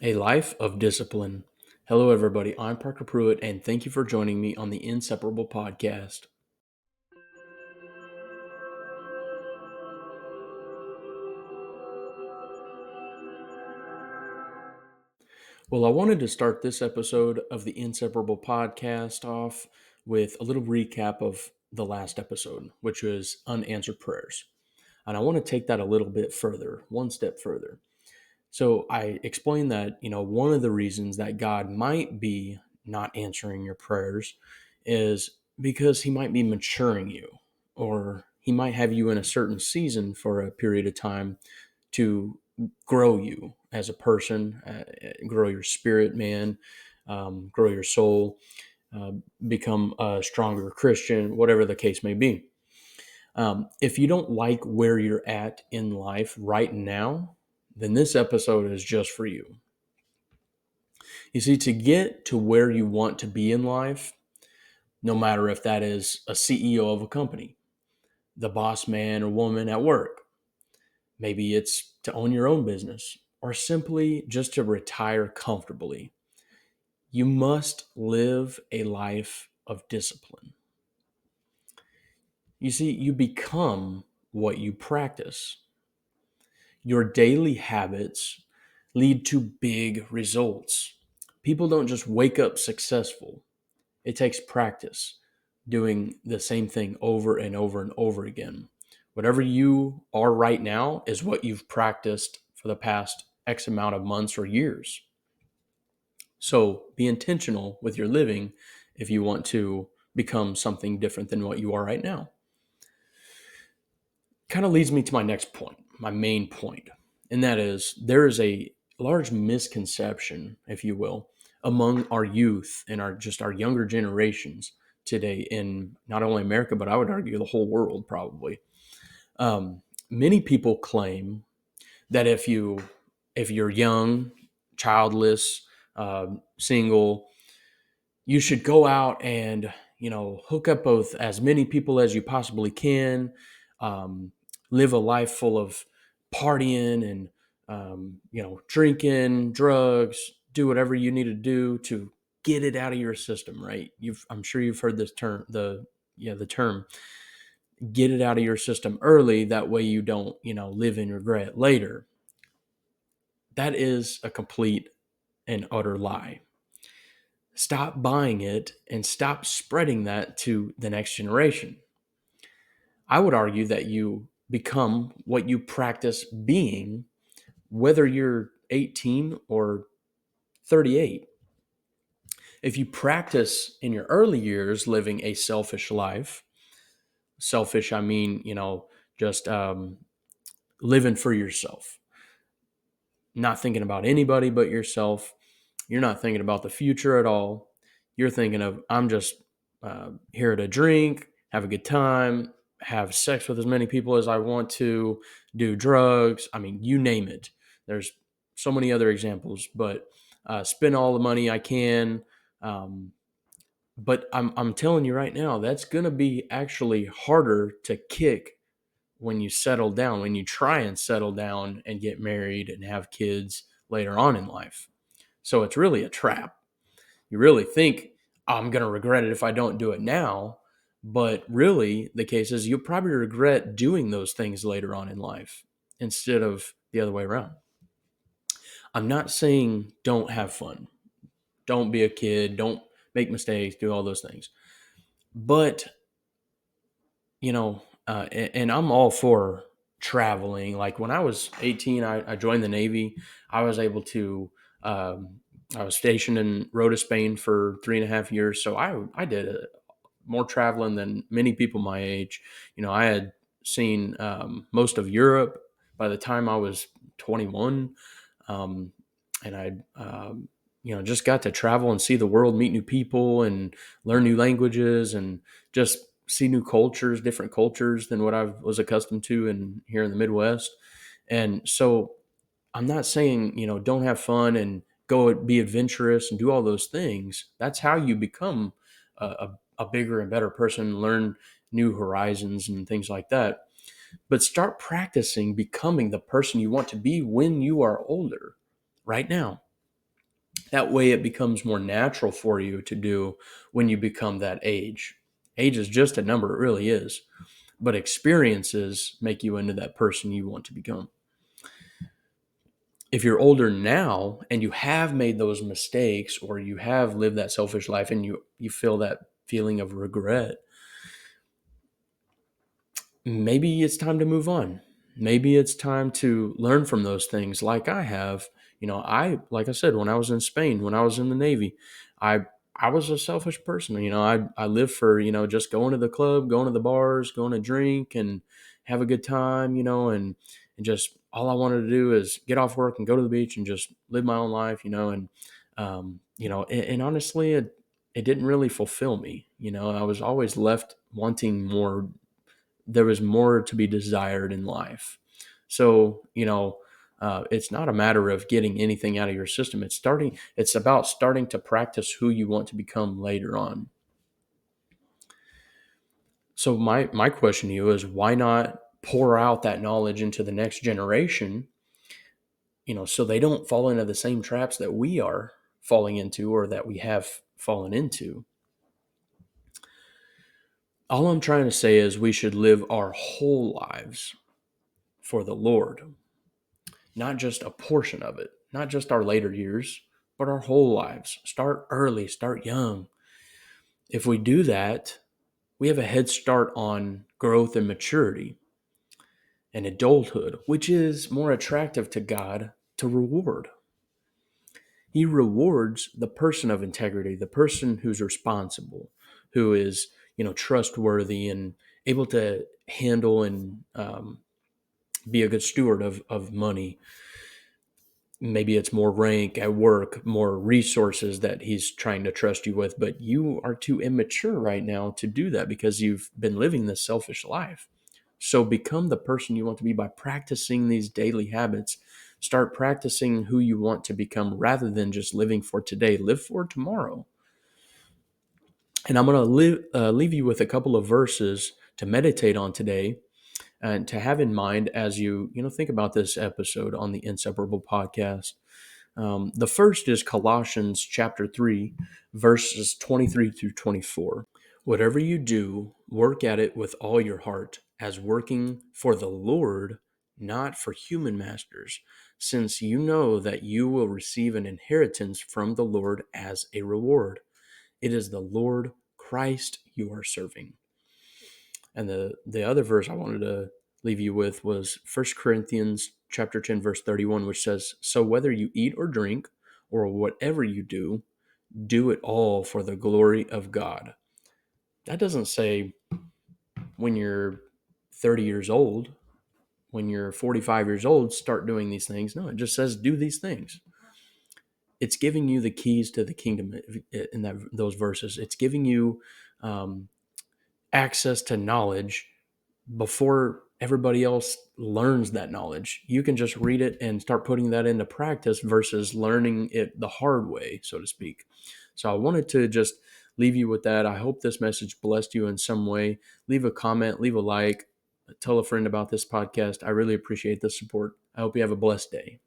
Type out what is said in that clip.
A Life of Discipline. Hello, everybody. I'm Parker Pruitt, and thank you for joining me on the Inseparable Podcast. Well, I wanted to start this episode of the Inseparable Podcast off with a little recap of the last episode, which was unanswered prayers. And I want to take that a little bit further, one step further. So I explained that, one of the reasons that God might be not answering your prayers is because he might be maturing you, or he might have you in a certain season for a period of time to grow you as a person, grow your spirit, man, grow your soul, uh, become a stronger Christian, whatever the case may be. If you don't like where you're at in life right now, then this episode is just for you. You see, to get to where you want to be in life, no matter if that is a CEO of a company, the boss man or woman at work, maybe it's to own your own business, or simply just to retire comfortably, you must live a life of discipline. You see, you become what you practice. Your daily habits lead to big results. People don't just wake up successful. It takes practice doing the same thing over and over and over again. Whatever you are right now is what you've practiced for the past X amount of months or years. So be intentional with your living if you want to become something different than what you are right now. Kind of leads me to my next point, my main point, and that is there is a large misconception, if you will, among our youth and our younger generations today in not only America, but I would argue the whole world probably. Many people claim that if you're young, childless, single, you should go out and hook up with as many people as you possibly can, um, live a life full of partying and drinking drugs, do whatever you need to do to get it out of your system, right? I'm sure you've heard this term, the term get it out of your system early, that way you don't live in regret later. That is a complete and utter lie. Stop buying it and stop spreading that to the next generation. I would argue that you become what you practice being, whether you're 18 or 38. If you practice in your early years living a selfish life, selfish, I mean, just living for yourself, not thinking about anybody but yourself. You're not thinking about the future at all. You're thinking of, I'm just here to drink, have a good time, have sex with as many people as I want to, do drugs. I mean, you name it. There's so many other examples, but spend all the money I can. Um, but I'm telling you right now, that's going to be actually harder to kick when you settle down, when you try and settle down and get married and have kids later on in life. So it's really a trap. You really think, I'm going to regret it if I don't do it now. But really, the case is you'll probably regret doing those things later on in life instead of the other way around. I'm not saying don't have fun, don't be a kid, don't make mistakes, do all those things. But, and I'm all for traveling. Like when I was 18, I joined the Navy. I was able to, um, I was stationed in Rota, Spain for 3.5 years. So I did more traveling than many people my age. I had seen most of Europe by the time I was 21. Um, and I, just got to travel and see the world, meet new people, and learn new languages, and just see new cultures, different cultures than what I was accustomed to in here in the Midwest. And so I'm not saying, don't have fun and go be adventurous and do all those things. That's how you become a bigger and better person, learn new horizons and things like that. But start practicing becoming the person you want to be when you are older, right now. That way it becomes more natural for you to do when you become that age. Age is just a number, it really is. But experiences make you into that person you want to become. If you're older now and you have made those mistakes, or you have lived that selfish life and you feel that feeling of regret, maybe it's time to move on. Maybe it's time to learn from those things like I have. Like I said, when I was in Spain, when I was in the Navy, I I was a selfish person. I lived for, just going to the club, going to the bars, going to drink and have a good time, and just all I wanted to do is get off work and go to the beach and just live my own life, and honestly, it didn't really fulfill me. I was always left wanting more. There was more to be desired in life. So, it's not a matter of getting anything out of your system. It's about starting to practice who you want to become later on. So my question to you is, why not pour out that knowledge into the next generation, so they don't fall into the same traps that we are falling into, or that we have fallen into. All I'm trying to say is we should live our whole lives for the Lord, not just a portion of it, not just our later years, but our whole lives. Start early, start young. If we do that, we have a head start on growth and maturity and adulthood, which is more attractive to God to reward. He rewards the person of integrity, the person who's responsible, who is, trustworthy and able to handle and be a good steward of money. Maybe it's more rank at work, more resources that he's trying to trust you with, but you are too immature right now to do that because you've been living this selfish life. So become the person you want to be by practicing these daily habits. Start practicing who you want to become rather than just living for today. Live for tomorrow. And I'm going to leave you with a couple of verses to meditate on today and to have in mind as you think about this episode on the Inseparable podcast. The first is Colossians chapter 3, verses 23 through 24. Whatever you do, work at it with all your heart, as working for the Lord, not for human masters, since you know that you will receive an inheritance from the Lord as a reward. It is the Lord Christ you are serving. And the other verse I wanted to leave you with was 1 Corinthians chapter 10, verse 31, which says, "So whether you eat or drink, or whatever you do, do it all for the glory of God." That doesn't say when you're 30 years old, when you're 45 years old, start doing these things. No, it just says do these things. It's giving you the keys to the kingdom in those verses. It's giving you access to knowledge before everybody else learns that knowledge. You can just read it and start putting that into practice versus learning it the hard way, so to speak. So I wanted to just leave you with that. I hope this message blessed you in some way. Leave a comment, leave a like, tell a friend about this podcast. I really appreciate the support. I hope you have a blessed day.